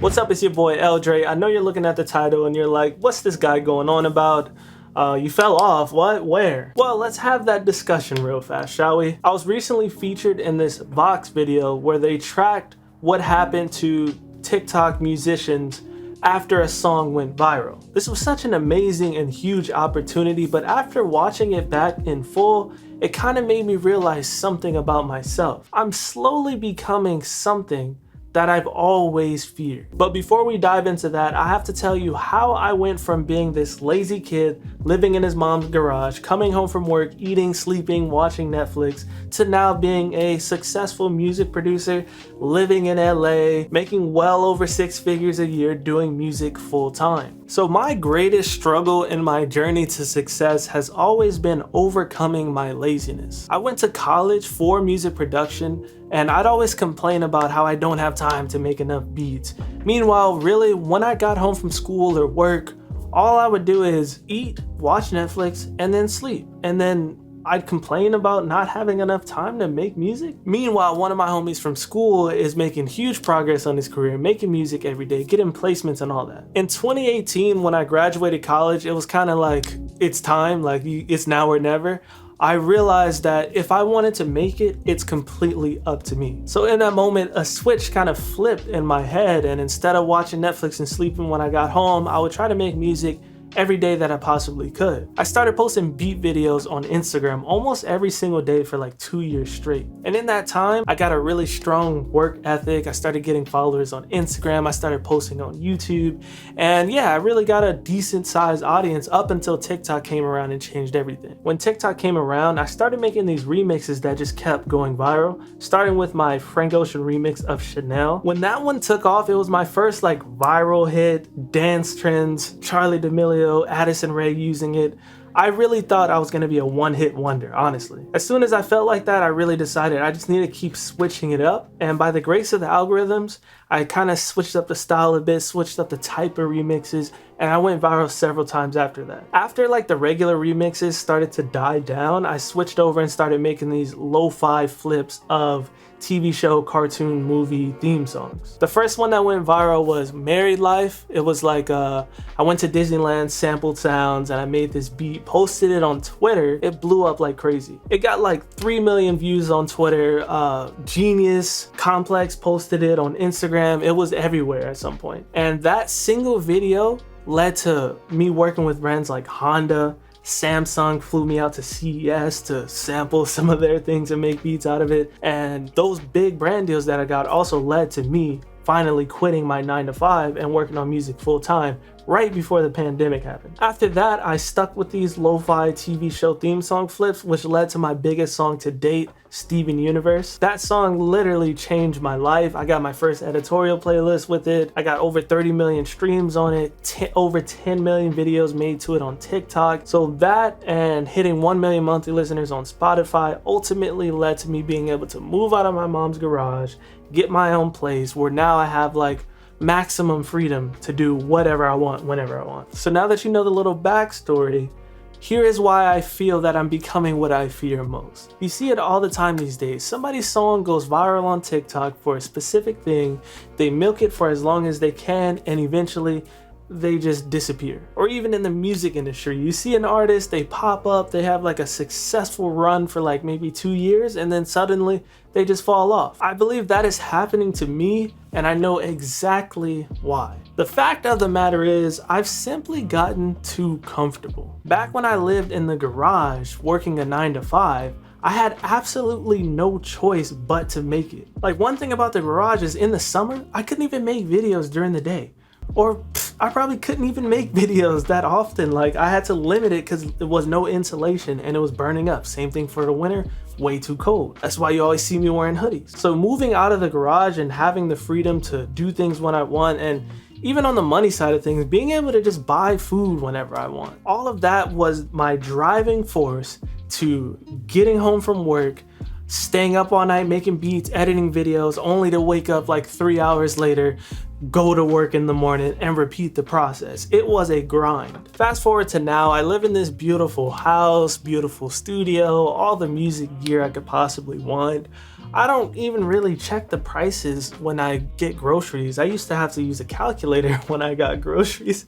What's up, it's your boy L.Dre. I know you're looking at the title and you're like, what's this guy going on about? You fell off, what, where? Well, let's have that discussion real fast, shall we? I was recently featured in this Vox video where they tracked what happened to TikTok musicians after a song went viral. This was such an amazing and huge opportunity, but after watching it back in full, it kind of made me realize something about myself. I'm slowly becoming something that I've always feared. But before we dive into that, I have to tell you how I went from being this lazy kid living in his mom's garage, coming home from work, eating, sleeping, watching Netflix, to now being a successful music producer, living in LA, making well over 6 figures a year doing music full time. So my greatest struggle in my journey to success has always been overcoming my laziness. I went to college for music production, and I'd always complain about how I don't have time to make enough beats. Meanwhile, really, when I got home from school or work, all I would do is eat, watch Netflix, and then sleep. And then I'd complain about not having enough time to make music. Meanwhile, one of my homies from school is making huge progress on his career, making music every day, getting placements and all that. In 2018, when I graduated college, it was kind of like, it's time, like it's now or never. I realized that if I wanted to make it, it's completely up to me. So in that moment, a switch kind of flipped in my head, and instead of watching Netflix and sleeping when I got home, I would try to make music every day that I possibly could. I started posting beat videos on Instagram almost every single day for like 2 years straight. And in that time, I got a really strong work ethic. I started getting followers on Instagram. I started posting on YouTube. And yeah, I really got a decent sized audience up until TikTok came around and changed everything. When TikTok came around, I started making these remixes that just kept going viral, starting with my Frank Ocean remix of Chanel. When that one took off, it was my first like viral hit, dance trends, Charlie D'Amelio, Addison Rae using it. I really thought I was going to be a one-hit wonder, honestly. As soon as I felt like that, I really decided I just need to keep switching it up. And by the grace of the algorithms, I kind of switched up the style a bit, switched up the type of remixes, and I went viral several times after that. After like the regular remixes started to die down, I switched over and started making these lo-fi flips of TV show, cartoon, movie theme songs. The first one that went viral was Married Life. It was like I went to Disneyland, sampled sounds, and I made this beat, posted it on Twitter. It blew up like crazy. It got like 3 million views on Twitter. Genius, Complex posted it on Instagram. It was everywhere at some point. And that single video led to me working with brands like Honda. Samsung flew me out to CES to sample some of their things and make beats out of it. And those big brand deals that I got also led to me finally quitting my 9-to-5 and working on music full time right before the pandemic happened. After that, I stuck with these lo-fi TV show theme song flips, which led to my biggest song to date, Steven Universe. That song literally changed my life. I got my first editorial playlist with it. I got over 30 million streams on it, over 10 million videos made to it on TikTok. So that and hitting 1 million monthly listeners on Spotify ultimately led to me being able to move out of my mom's garage, get my own place where now I have like maximum freedom to do whatever I want, whenever I want. So now that you know the little backstory, here is why I feel that I'm becoming what I fear most. You see it all the time these days. Somebody's song goes viral on TikTok for a specific thing, they milk it for as long as they can, and eventually they just disappear. Or even in the music industry, you see an artist, they pop up, they have like a successful run for like maybe 2 years, and then suddenly they just fall off. I believe that is happening to me, and I know exactly why. The fact of the matter is, I've simply gotten too comfortable. Back when I lived in the garage working a 9-to-5, I had absolutely no choice but to make it. Like, one thing about the garage is in the summer, I couldn't even make videos during the day. Or I probably couldn't even make videos that often. Like, I had to limit it because there was no insulation and it was burning up. Same thing for the winter, way too cold. That's why you always see me wearing hoodies. So moving out of the garage and having the freedom to do things when I want, and even on the money side of things, being able to just buy food whenever I want. All of that was my driving force to getting home from work, staying up all night making beats, editing videos, only to wake up like 3 hours later, go to work in the morning, and repeat the process. It was a grind. Fast forward to now, I live in this beautiful house, beautiful studio, all the music gear I could possibly want. I don't even really check the prices when I get groceries. I used to have to use a calculator when I got groceries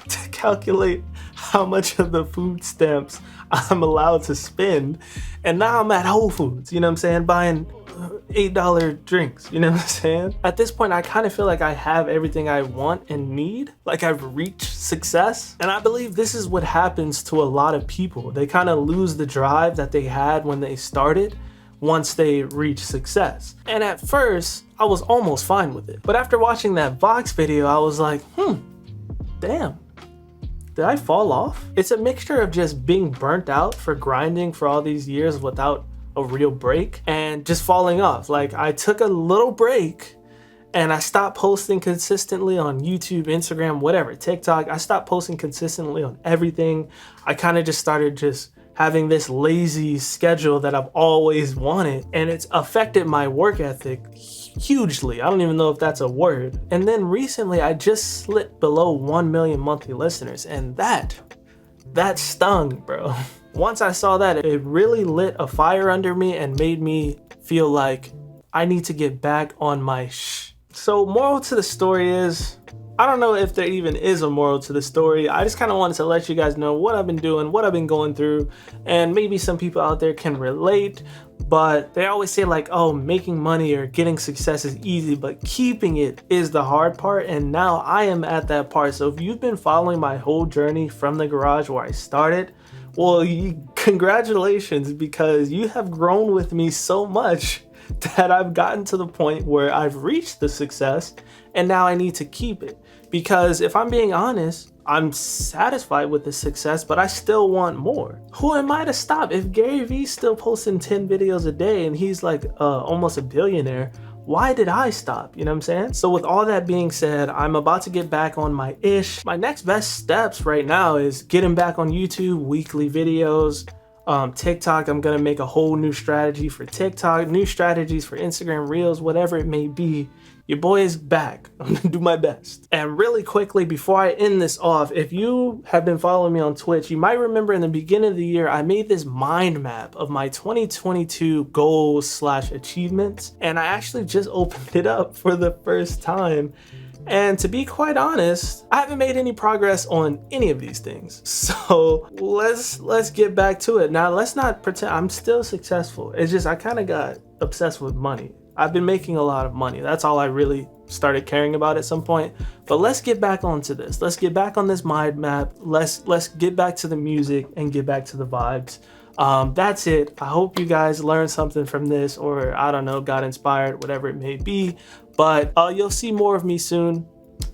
to calculate how much of the food stamps I'm allowed to spend. And now I'm at Whole Foods, you know what I'm saying, buying $8 drinks, you know what I'm saying? At this point, I kind of feel like I have everything I want and need, like I've reached success. And I believe this is what happens to a lot of people. They kind of lose the drive that they had when they started once they reach success. And at first, I was almost fine with it. But after watching that Vox video, I was like, damn, did I fall off? It's a mixture of just being burnt out for grinding for all these years without a real break and just falling off. Like, I took a little break and I stopped posting consistently on YouTube, Instagram, whatever, TikTok. I stopped posting consistently on everything. I kind of just started just having this lazy schedule that I've always wanted, and it's affected my work ethic hugely. I don't even know if that's a word. And then recently I just slipped below 1 million monthly listeners, and that stung, bro. Once I saw that, it really lit a fire under me and made me feel like I need to get back on my So moral to the story is, I don't know if there even is a moral to the story. I just kind of wanted to let you guys know what I've been doing, what I've been going through, and maybe some people out there can relate. But they always say like, oh, making money or getting success is easy, but keeping it is the hard part. And now I am at that part. So if you've been following my whole journey from the garage where I started, well, congratulations, because you have grown with me so much that I've gotten to the point where I've reached the success, and now I need to keep it. Because if I'm being honest, I'm satisfied with the success, but I still want more. Who am I to stop? If Gary Vee's still posting 10 videos a day and he's like almost a billionaire, why did I stop? You know what I'm saying? So with all that being said, I'm about to get back on my ish. My next best steps right now is getting back on YouTube, weekly videos. TikTok, I'm gonna make a whole new strategy for TikTok, new strategies for Instagram Reels, whatever it may be. Your boy is back. I'm gonna do my best. And really quickly, before I end this off, if you have been following me on Twitch, you might remember in the beginning of the year, I made this mind map of my 2022 goals / achievements. And I actually just opened it up for the first time. And to be quite honest, I haven't made any progress on any of these things. So let's get back to it. Now, let's not pretend I'm still successful. It's just I kind of got obsessed with money. I've been making a lot of money. That's all I really started caring about at some point. But let's get back onto this. Let's get back on this mind map. Let's get back to the music and get back to the vibes. That's it. I hope you guys learned something from this, or I don't know, got inspired, whatever it may be. But you'll see more of me soon.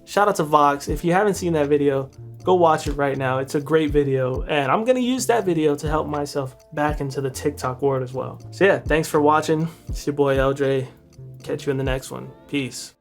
Shout out to Vox. If you haven't seen that video, go watch it right now. It's a great video, and I'm gonna use that video to help myself back into the TikTok world as well. So yeah, thanks for watching. It's your boy L.Dre. Catch you in the next one. Peace.